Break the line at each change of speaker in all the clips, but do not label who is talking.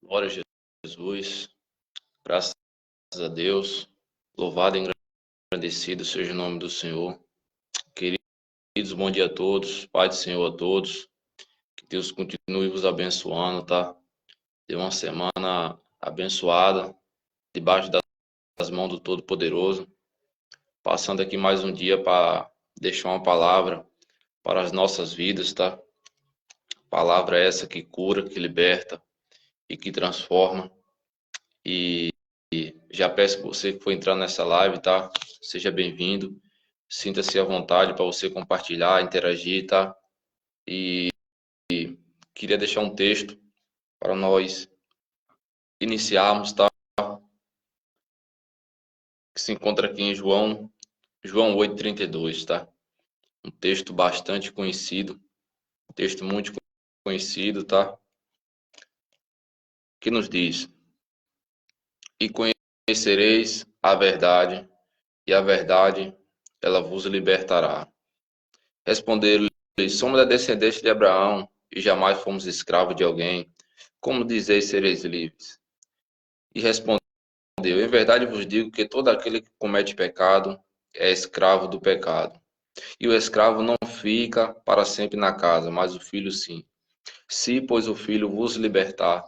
Glória a Jesus, graças a Deus, louvado e engrandecido seja o nome do Senhor. Queridos, bom dia a todos, Pai do Senhor a todos, que Deus continue vos abençoando, tá? Dê uma semana abençoada, debaixo das mãos do Todo-Poderoso, passando aqui mais um dia para deixar uma palavra para as nossas vidas, tá? Palavra essa que cura, que liberta e que transforma. E já peço que você que for entrar nessa live, tá? Seja bem-vindo. Sinta-se à vontade para você compartilhar, interagir, tá? E queria deixar um texto para nós iniciarmos, tá? Que se encontra aqui em João 8:32, tá? Um texto bastante conhecido, um texto muito conhecido, tá? Que nos diz: E conhecereis a verdade, e a verdade ela vos libertará. Responderam-lhe: somos da descendência de Abraão e jamais fomos escravos de alguém. Como dizeis sereis livres? E respondeu: em verdade vos digo que todo aquele que comete pecado é escravo do pecado. E o escravo não fica para sempre na casa, mas o filho sim. Se, pois, o filho vos libertar,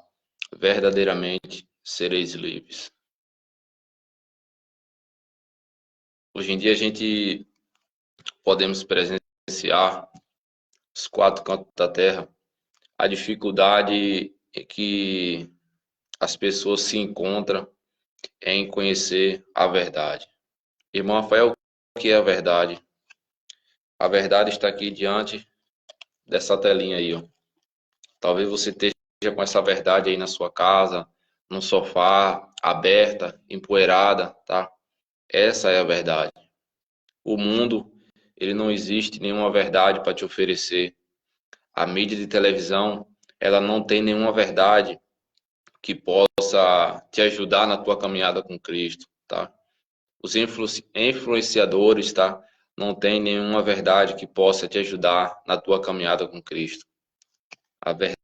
verdadeiramente sereis livres. Hoje em dia a gente podemos presenciar os quatro cantos da terra a dificuldade que as pessoas se encontram em conhecer a verdade. Irmão Rafael, o que é a verdade? A verdade está aqui diante dessa telinha aí, ó. Talvez você esteja com essa verdade aí na sua casa, no sofá, aberta, empoeirada, tá? Essa é a verdade. O mundo, ele não existe nenhuma verdade para te oferecer. A mídia de televisão, ela não tem nenhuma verdade que possa te ajudar na tua caminhada com Cristo, tá? Os influenciadores, tá? Não tem nenhuma verdade que possa te ajudar na tua caminhada com Cristo. A verdade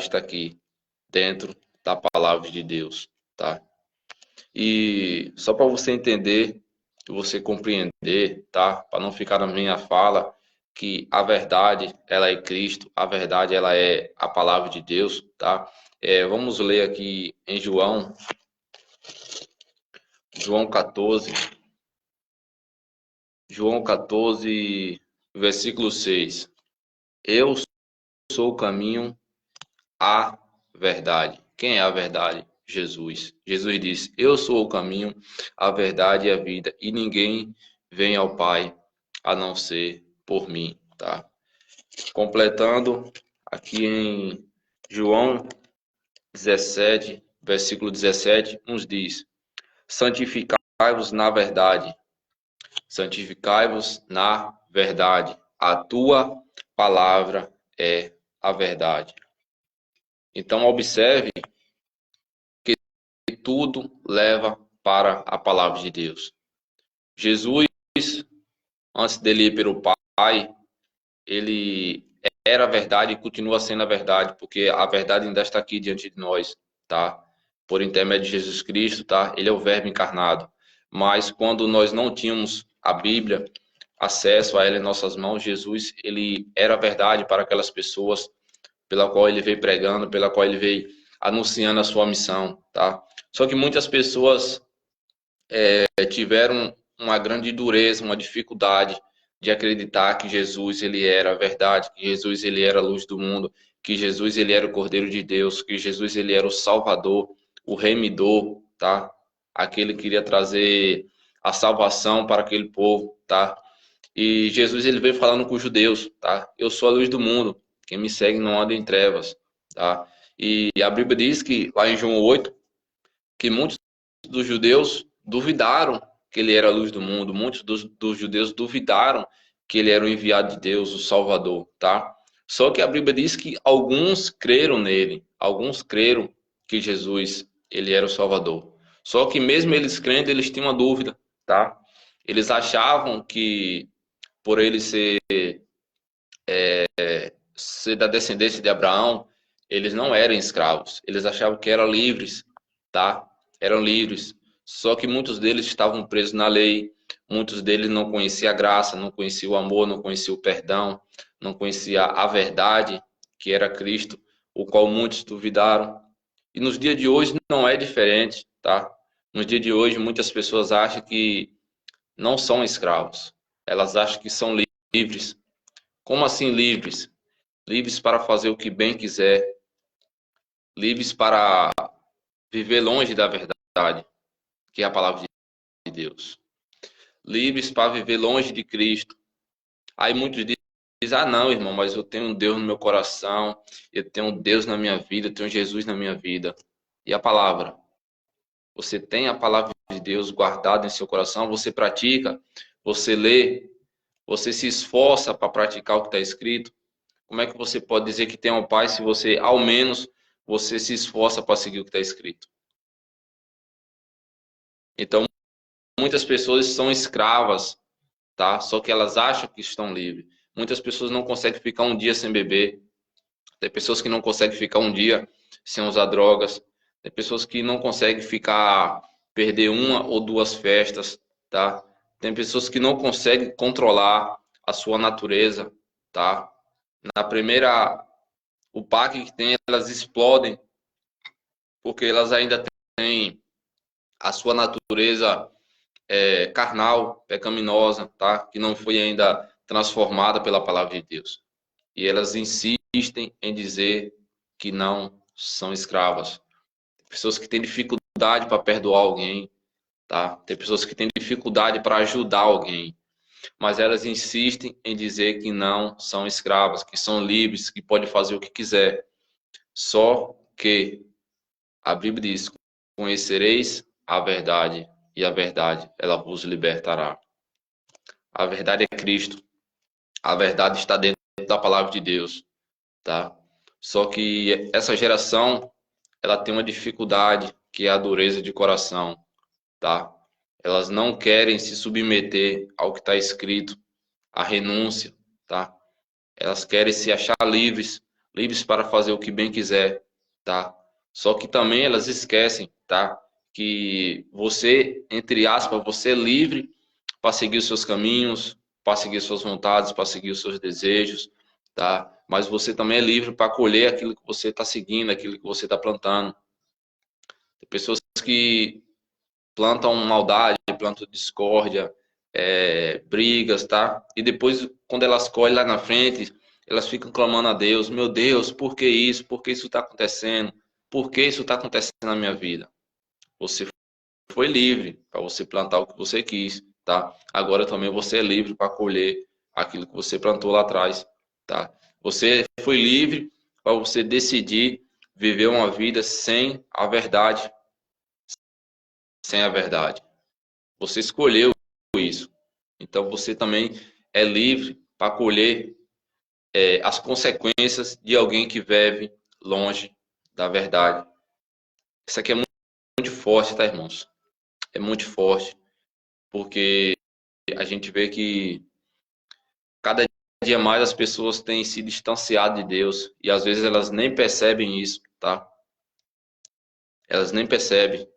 está aqui, dentro da palavra de Deus, tá? E só para você entender, você compreender, tá? Para não ficar na minha fala, que a verdade, ela é Cristo, a verdade, ela é a palavra de Deus, tá? Vamos ler aqui em João 14, João 14, versículo 6. Eu sou o caminho, a verdade. Quem é a verdade? Jesus. Jesus disse: eu sou o caminho, a verdade e a vida, e ninguém vem ao Pai a não ser por mim, tá? Completando aqui em João 17, versículo 17, nos diz: santificai-vos na verdade. Santificai-vos na verdade. A tua palavra é a verdade. Então, observe que tudo leva para a palavra de Deus. Jesus, antes dele ir pelo Pai, ele era a verdade e continua sendo a verdade, porque a verdade ainda está aqui diante de nós, tá? Por intermédio de Jesus Cristo, tá? Ele é o Verbo encarnado. Mas quando nós não tínhamos a Bíblia, acesso a ela em nossas mãos, Jesus, ele era a verdade para aquelas pessoas pela qual ele veio pregando, pela qual ele veio anunciando a sua missão, tá? Só que muitas pessoas tiveram uma grande dureza, uma dificuldade de acreditar que Jesus ele era a verdade, que Jesus ele era a luz do mundo, que Jesus ele era o Cordeiro de Deus, que Jesus ele era o Salvador, o Remidor, tá? Aquele que queria trazer a salvação para aquele povo, tá? E Jesus ele veio falando com os judeus, tá? Eu sou a luz do mundo, quem me segue não anda em trevas, tá? E a Bíblia diz que lá em João 8, que muitos dos judeus duvidaram que ele era a luz do mundo, muitos dos judeus duvidaram que ele era o enviado de Deus, o Salvador, tá? Só que a Bíblia diz que alguns creram nele, alguns creram que Jesus, ele era o Salvador. Só que mesmo eles crendo, eles tinham uma dúvida, tá? Eles achavam que por ele ser da descendência de Abraão, Eles não eram escravos, eles achavam que eram livres, tá? Eram livres. Só que muitos deles estavam presos na lei, muitos deles não conheciam a graça, não conheciam o amor, não conheciam o perdão, não conheciam a verdade, que era Cristo, o qual muitos duvidaram. E nos dias de hoje não é diferente, tá? Nos dias de hoje muitas pessoas acham que não são escravos, elas acham que são livres. Como assim livres? Livres para fazer o que bem quiser, livres para viver longe da verdade, que é a palavra de Deus. Livres para viver longe de Cristo. Aí muitos dizem, ah não, irmão, mas eu tenho um Deus no meu coração, eu tenho um Deus na minha vida, eu tenho Jesus na minha vida. E a palavra? Você tem a palavra de Deus guardada em seu coração, você pratica, você lê, você se esforça para praticar o que está escrito. Como é que você pode dizer que tem um Pai se você, ao menos, você se esforça para seguir o que está escrito? Então, muitas pessoas são escravas, tá? Só que elas acham que estão livres. Muitas pessoas não conseguem ficar um dia sem beber. Tem pessoas que não conseguem ficar um dia sem usar drogas. Tem pessoas que não conseguem perder uma ou duas festas, tá? Tem pessoas que não conseguem controlar a sua natureza, tá? Na primeira, o parque que tem, elas explodem porque elas ainda têm a sua natureza carnal, pecaminosa, tá? Que não foi ainda transformada pela palavra de Deus. E elas insistem em dizer que não são escravas. Pessoas que têm dificuldade para perdoar alguém, tá? Tem pessoas que têm dificuldade para ajudar alguém, mas elas insistem em dizer que não são escravas, que são livres, que podem fazer o que quiser. Só que a Bíblia diz: conhecereis a verdade, e a verdade ela vos libertará. A verdade é Cristo. A verdade está dentro da palavra de Deus, tá? Só que essa geração, ela tem uma dificuldade, que é a dureza de coração, tá? Elas não querem se submeter ao que está escrito, a renúncia, tá? Elas querem se achar livres, livres para fazer o que bem quiser, tá? Só que também elas esquecem, tá? Que você, entre aspas, você é livre para seguir os seus caminhos, para seguir suas vontades, para seguir os seus desejos, tá? Mas você também é livre para colher aquilo que você está seguindo, aquilo que você está plantando. Tem pessoas que plantam maldade, plantam discórdia, brigas, tá? E depois, quando elas colhem lá na frente, elas ficam clamando a Deus: meu Deus, por que isso? Por que isso está acontecendo? Por que isso está acontecendo na minha vida? Você foi livre para você plantar o que você quis, tá? Agora também você é livre para colher aquilo que você plantou lá atrás, tá? Você foi livre para você decidir viver uma vida sem a verdade, sem a verdade. Você escolheu isso. Então você também é livre para colher as consequências de alguém que vive longe da verdade. Isso aqui é muito forte, tá, irmãos? É muito forte, porque a gente vê que cada dia mais as pessoas têm se distanciado de Deus e às vezes elas nem percebem isso, tá? Elas nem percebem.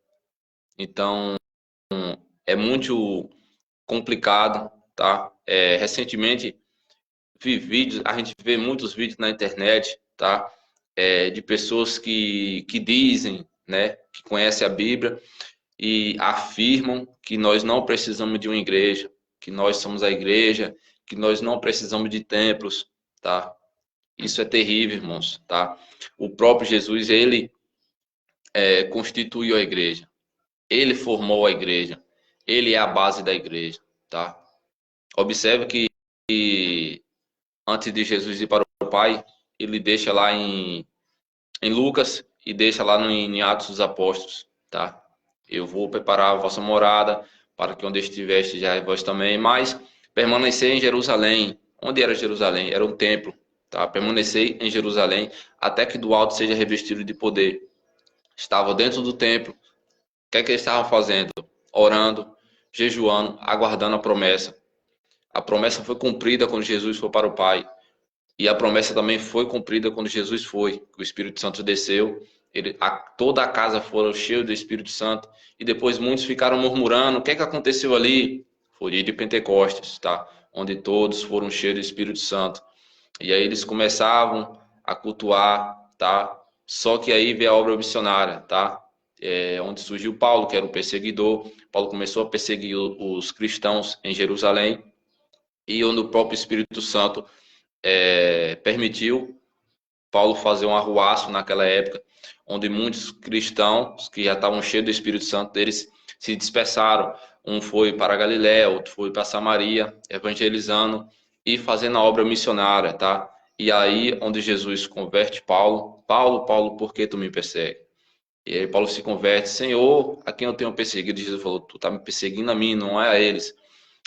Então é muito complicado, tá? Recentemente vi vídeos, a gente vê muitos vídeos na internet, tá? De pessoas que dizem, né, que conhecem a Bíblia e afirmam que nós não precisamos de uma igreja, que nós somos a igreja, que nós não precisamos de templos, tá? Isso é terrível, irmãos, tá? O próprio Jesus, ele constituiu a igreja, ele formou a igreja, ele é a base da igreja, tá? Observe que antes de Jesus ir para o Pai, ele deixa lá em Lucas e deixa lá em Atos dos Apóstolos, tá? Eu vou preparar a vossa morada para que onde estiveste já vós também, mas permanecer em Jerusalém. Onde era Jerusalém? Era um templo, tá? Permanecer em Jerusalém até que do alto seja revestido de poder. Estava dentro do templo. O que é que eles estavam fazendo? Orando, jejuando, aguardando a promessa. A promessa foi cumprida quando Jesus foi para o Pai. E a promessa também foi cumprida quando Jesus foi, o Espírito Santo desceu, toda a casa foi cheia do Espírito Santo, e depois muitos ficaram murmurando, o que é que aconteceu ali? Foi dia de Pentecostes, tá? Onde todos foram cheios do Espírito Santo. E aí eles começavam a cultuar, tá? Só que aí veio a obra missionária, tá? Onde surgiu Paulo, que era o perseguidor. Paulo começou a perseguir os cristãos em Jerusalém, e onde o próprio Espírito Santo permitiu Paulo fazer um arruaço naquela época, onde muitos cristãos que já estavam cheios do Espírito Santo, eles se dispersaram. Um foi para a Galiléia, outro foi para Samaria, evangelizando e fazendo a obra missionária, tá? E aí, onde Jesus converte Paulo, Paulo, Paulo, por que tu me persegue? E aí Paulo se converte, Senhor, a quem eu tenho perseguido? Jesus falou, tu tá me perseguindo a mim, não é a eles.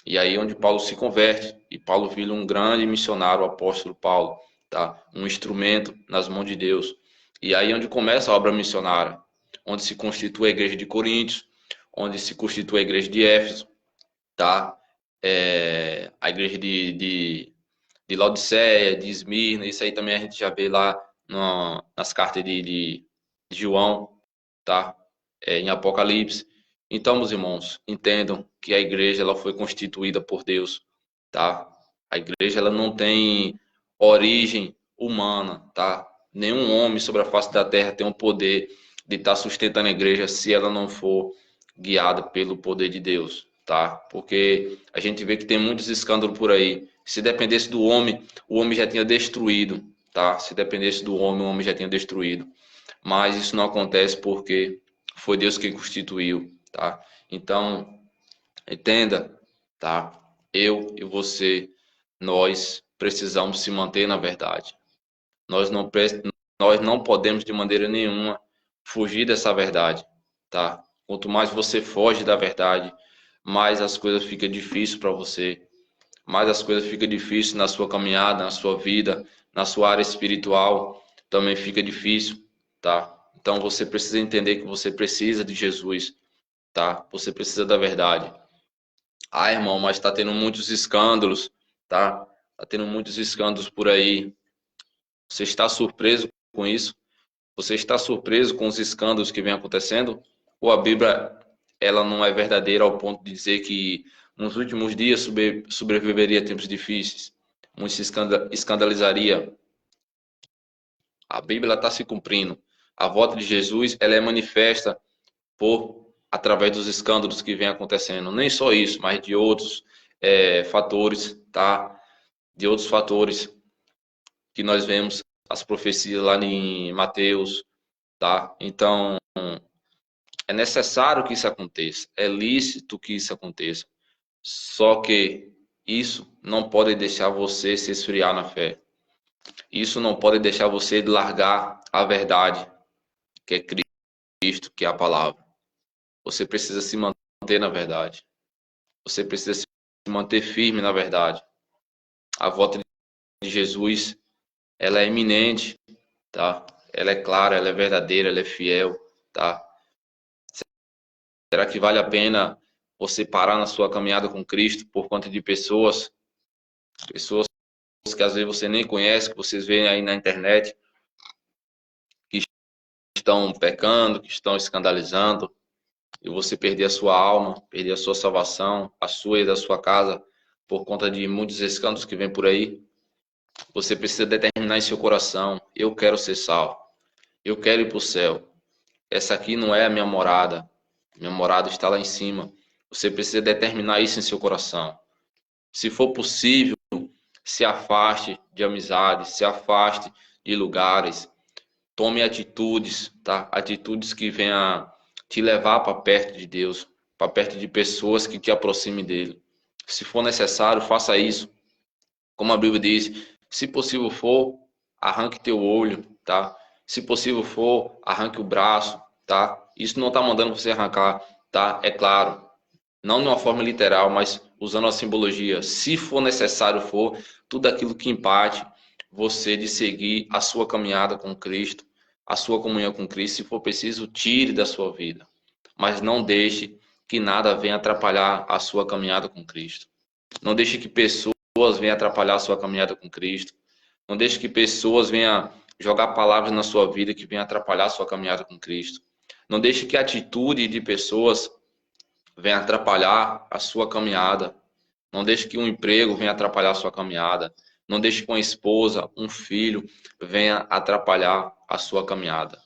E aí onde Paulo se converte, e Paulo vira um grande missionário, o apóstolo Paulo, tá? Um instrumento nas mãos de Deus. E aí onde começa a obra missionária, onde se constitui a igreja de Coríntios, onde se constitui a igreja de Éfeso, tá? A igreja de Laodiceia, de Esmirna, isso aí também a gente já vê lá nas cartas de João, tá? Em Apocalipse. Então, meus irmãos, entendam que a igreja ela foi constituída por Deus, tá? A igreja ela não tem origem humana, tá? Nenhum homem sobre a face da terra tem o poder de estar sustentando a igreja se ela não for guiada pelo poder de Deus, tá? Porque a gente vê que tem muitos escândalos por aí. Se dependesse do homem, o homem já tinha destruído, tá? Se dependesse do homem, o homem já tinha destruído. Mas isso não acontece porque foi Deus quem constituiu, tá? Então, entenda, tá? Eu e você, nós precisamos se manter na verdade. Nós não podemos de maneira nenhuma fugir dessa verdade, tá? Quanto mais você foge da verdade, mais as coisas ficam difíceis para você, mais as coisas ficam difíceis na sua caminhada, na sua vida, na sua área espiritual, também fica difícil, tá? Então você precisa entender que você precisa de Jesus, tá? Você precisa da verdade. Ah, irmão, mas tá tendo muitos escândalos, tá? Tá tendo muitos escândalos por aí. Você está surpreso com isso? Você está surpreso com os escândalos que vem acontecendo? Ou a Bíblia ela não é verdadeira ao ponto de dizer que nos últimos dias sobreviveria tempos difíceis? Muito se escandalizaria. A Bíblia está se cumprindo. A volta de Jesus ela é manifesta por através dos escândalos que vem acontecendo. Nem só isso, mas de outros fatores, tá? De outros fatores que nós vemos as profecias lá em Mateus, tá? Então é necessário que isso aconteça, é lícito que isso aconteça. Só que isso não pode deixar você se esfriar na fé. Isso não pode deixar você largar a verdade, que é Cristo, que é a palavra. Você precisa se manter na verdade. Você precisa se manter firme na verdade. A volta de Jesus, ela é iminente, tá? Ela é clara, ela é verdadeira, ela é fiel, tá? Será que vale a pena você parar na sua caminhada com Cristo por conta de pessoas que às vezes você nem conhece, que vocês veem aí na internet, que estão pecando, que estão escandalizando, e você perder a sua alma, perder a sua salvação, a sua e da sua casa, por conta de muitos escândalos que vem por aí? Você precisa determinar em seu coração: eu quero ser salvo, eu quero ir para o céu. Essa aqui não é a minha morada está lá em cima. Você precisa determinar isso em seu coração. Se for possível, se afaste de amizades, se afaste de lugares, tome atitudes, tá? Atitudes que venham te levar para perto de Deus, para perto de pessoas que te aproximem dele. Se for necessário, faça isso. Como a Bíblia diz, se possível for, arranque teu olho, tá? Se possível for, arranque o braço, tá? Isso não está mandando você arrancar, tá? É claro, não de uma forma literal, mas usando a simbologia. Se for necessário for, tudo aquilo que empate você de seguir a sua caminhada com Cristo, a sua comunhão com Cristo, se for preciso, tire da sua vida. Mas não deixe que nada venha atrapalhar a sua caminhada com Cristo. Não deixe que pessoas venham atrapalhar a sua caminhada com Cristo. Não deixe que pessoas venham jogar palavras na sua vida que venham atrapalhar a sua caminhada com Cristo. Não deixe que a atitude de pessoas venha atrapalhar a sua caminhada. Não deixe que um emprego venha atrapalhar a sua caminhada. Não deixe que uma esposa, um filho venha atrapalhar a sua caminhada.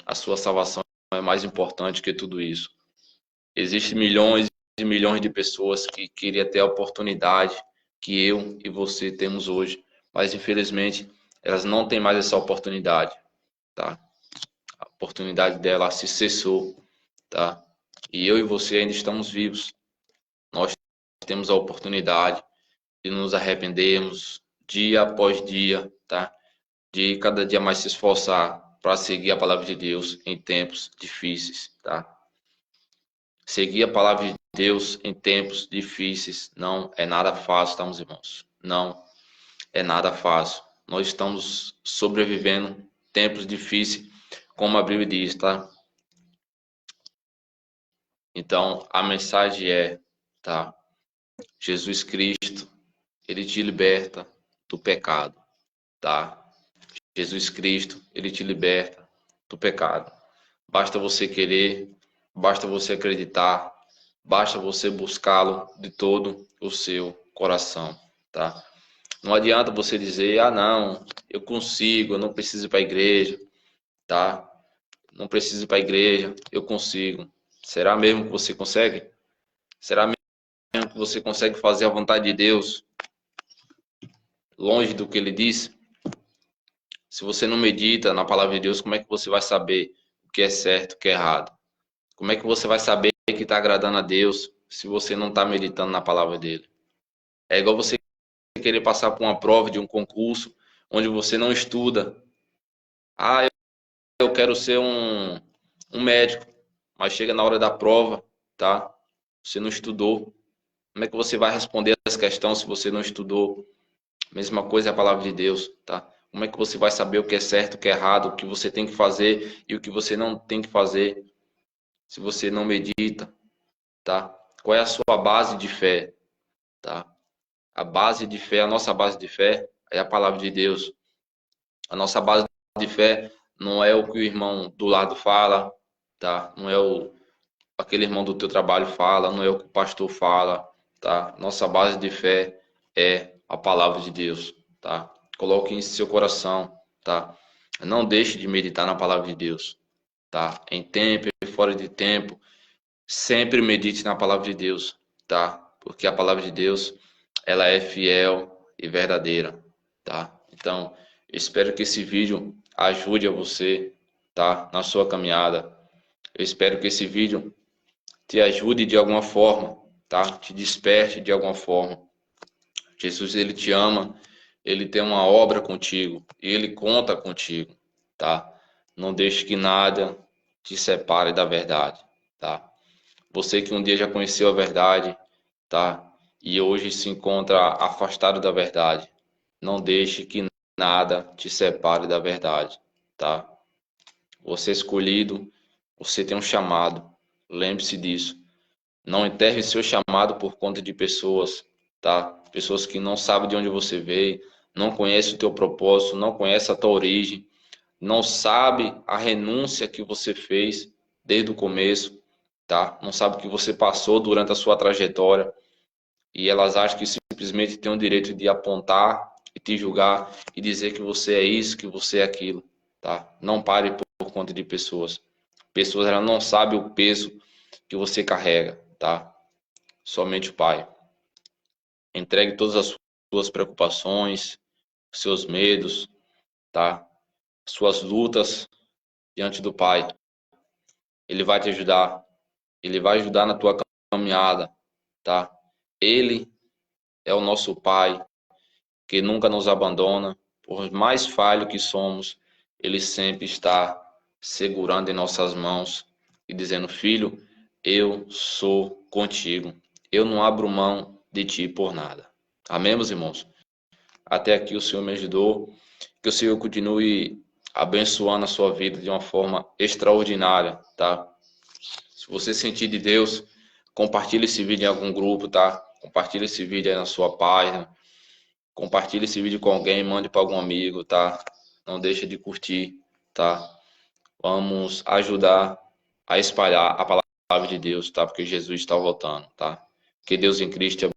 A sua salvação é mais importante que tudo isso. Existem milhões e milhões de pessoas que queriam ter a oportunidade que eu e você temos hoje, mas infelizmente elas não têm mais essa oportunidade, tá? A oportunidade dela se cessou, tá? E eu e você ainda estamos vivos. Nós temos a oportunidade de nos arrependermos dia após dia, tá? De cada dia mais se esforçar para seguir a palavra de Deus em tempos difíceis, tá? Seguir a palavra de Deus em tempos difíceis não é nada fácil, tá, meus irmãos? Não é nada fácil. Nós estamos sobrevivendo tempos difíceis, como a Bíblia diz, tá? Então, a mensagem é, tá? Jesus Cristo, ele te liberta do pecado, tá? Jesus Cristo, ele te liberta do pecado. Basta você querer, basta você acreditar, basta você buscá-lo de todo o seu coração, tá? Não adianta você dizer, ah, não, eu consigo, eu não preciso ir para a igreja, tá? Não preciso ir para a igreja, eu consigo. Será mesmo que você consegue? Será mesmo que você consegue fazer a vontade de Deus longe do que ele diz? Se você não medita na palavra de Deus, como é que você vai saber o que é certo, o que é errado? Como é que você vai saber que está agradando a Deus se você não está meditando na palavra dele? É igual você querer passar por uma prova de um concurso onde você não estuda. Ah, eu quero ser um médico, mas chega na hora da prova, tá? Você não estudou. Como é que você vai responder as questões se você não estudou? Mesma coisa é a palavra de Deus, tá? Como é que você vai saber o que é certo, o que é errado, o que você tem que fazer e o que você não tem que fazer se você não medita, tá? Qual é a sua base de fé, tá? A base de fé, a nossa base de fé é a palavra de Deus. A nossa base de fé não é o que o irmão do lado fala, tá? Não é aquele irmão do teu trabalho fala, não é o que o pastor fala, tá? Nossa base de fé é a palavra de Deus, tá? Coloque em seu coração, tá? Não deixe de meditar na palavra de Deus, tá? Em tempo e fora de tempo, sempre medite na palavra de Deus, tá? Porque a palavra de Deus, ela é fiel e verdadeira, tá? Então, espero que esse vídeo ajude a você, tá? Na sua caminhada. Eu espero que esse vídeo te ajude de alguma forma, tá? Te desperte de alguma forma. Jesus, ele te ama, ele tem uma obra contigo e ele conta contigo, tá? Não deixe que nada te separe da verdade, tá? Você que um dia já conheceu a verdade, tá? E hoje se encontra afastado da verdade. Não deixe que nada te separe da verdade, tá? Você é escolhido, você tem um chamado. Lembre-se disso. Não enterre seu chamado por conta de pessoas, tá? Pessoas que não sabem de onde você veio, não conhecem o teu propósito, não conhecem a tua origem, não sabe a renúncia que você fez desde o começo, tá? Não sabe o que você passou durante a sua trajetória e elas acham que simplesmente têm o direito de apontar e te julgar e dizer que você é isso, que você é aquilo, tá? Não pare por conta de pessoas. Pessoas, elas não sabem o peso que você carrega, tá? Somente o Pai. Entregue todas as suas preocupações, seus medos, tá? Suas lutas diante do Pai. Ele vai te ajudar. Ele vai ajudar na tua caminhada, tá? Ele é o nosso Pai, que nunca nos abandona. Por mais falho que somos, Ele sempre está segurando em nossas mãos e dizendo: filho, eu sou contigo. Eu não abro mão de ti por nada. Amém, meus irmãos? Até aqui o Senhor me ajudou. Que o Senhor continue abençoando a sua vida de uma forma extraordinária, tá? Se você sentir de Deus, compartilhe esse vídeo em algum grupo, tá? Compartilhe esse vídeo aí na sua página. Compartilhe esse vídeo com alguém, mande para algum amigo, tá? Não deixe de curtir, tá? Vamos ajudar a espalhar a palavra de Deus, tá? Porque Jesus está voltando, tá? Que Deus em Cristo